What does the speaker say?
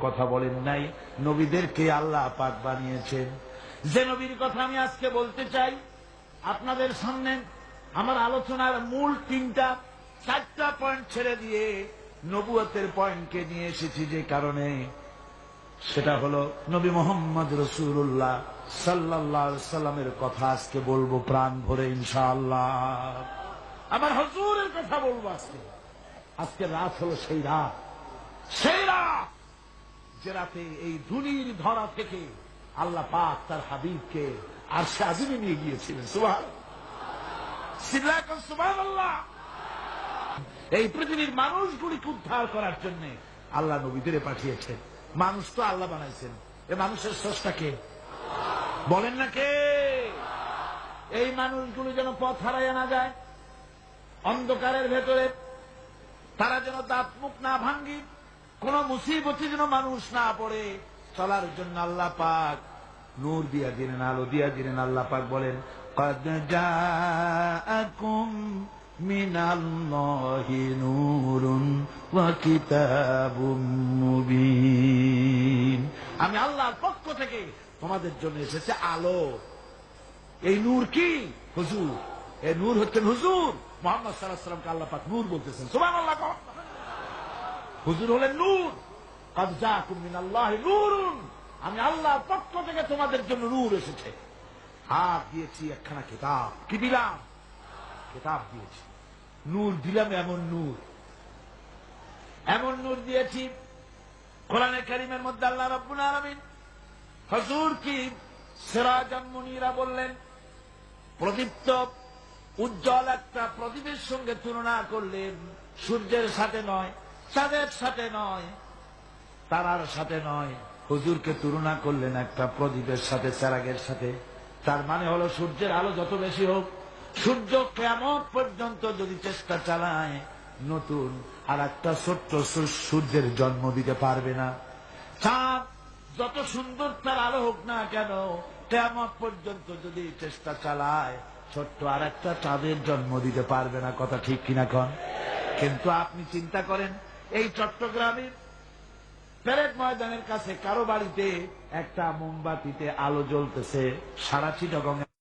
কথা বলেন নাই, নবীদেরকে আল্লাহ পাক বানিয়েছেন। যে নবীর কথা আমি আজকে বলতে চাই আপনাদের সামনে, আমার আলোচনার মূল চারটা পয়েন্ট ছেড়ে দিয়ে নবুয়তের পয়েন্টকে নিয়ে এসেছি, যে কারণে সেটা হলো নবী মুহাম্মদ রাসূলুল্লাহ সাল্লাল্লাহু আলাইহি সাল্লামের কথা আজকে বলবো প্রাণ ভরে ইনশাআল্লাহ। আমার হুজুরের কথা বলবো আজকে রাত হলো সেই রাত যে রাতে এই দুনির ধরা থেকে আল্লাহ পাক তার হাবিবকে আরশে আজিমে নিয়ে গিয়েছিলেন। সুবহানাল্লাহ। এই পৃথিবীর মানুষগুলিকে উদ্ধার করার জন্য আল্লাহ নবীদের পাঠিয়েছেন। মানুষ তো আল্লাহ বানাইছেন, এ মানুষের স্রষ্টাকে বলেন না কে? এই মানুষগুলি যেন পথ হারাইয়া না যায়, অন্ধকারের ভেতরে তারা যেন দাঁত মুখ না ভাঙ্গি, কোন মুসিবতে যেন মানুষ না পড়ে, চলার জন্য আল্লাহ পাক নূর দিয়া দিলেন, আলো দিয়া দিলেন। আল্লাহ পাক বলেন, قد جاءكم من الله نور وكتاب مبين। আমি আল্লাহর পক্ষ থেকে তোমাদের জন্য এসেছে আলো। এই নূর কি? হুজুর। এই নূর হচ্ছেন হুজুর মুহাম্মদ সাল্লাল্লাহু আলাইহি ওয়াসাল্লামকে আল্লাহ পাক নূর বলতেছেন। সুবহানাল্লাহ। হুজুর হলেন নূর। قد جاءكم من الله نور। আমি আল্লাহর পক্ষ থেকে তোমাদের জন্য নূর এসেছে। আর দিয়েছি একখানা কিতাব। কি দিলাম? কিতাব দিয়েছি। নূর দিলাম, এমন নূর দিয়েছি। কোরআনে কারীমের মধ্যে আল্লাহ রাব্বুল আলামিন হুজুর কি সিরাজাম মুনীরা বললেন। প্রদীপ্ত উজ্জ্বল একটা প্রদীপের সঙ্গে তুলনা করলেন। সূর্যের সাথে নয়, চাঁদের সাথে নয়, তারার সাথে নয়, হুজুরকে তুলনা করলেন একটা প্রদীপের সাথে, চেরাগের সাথে। তার মানে হলো সূর্যের আলো যত বেশি হোক, সূর্য কিয়ামত পর্যন্ত যদি চেষ্টা চালায়, নতুন আর একটা ছোট্ট সূর্যের জন্ম দিতে পারবে না। চাঁদ যত সুন্দর তার আলো হোক না কেন, কিয়ামত পর্যন্ত যদি চেষ্টা চালায়, ছোট্ট আর একটা চাঁদের জন্ম দিতে পারবে না। কথা ঠিক কিনা কন? কিন্তু আপনি চিন্তা করেন, এই চট্টগ্রামের প্যারেড ময়দানের কাছে কারো বাড়িতে একটা মোমবাতিতে আলো জ্বলতেছে, সারা চিটাগং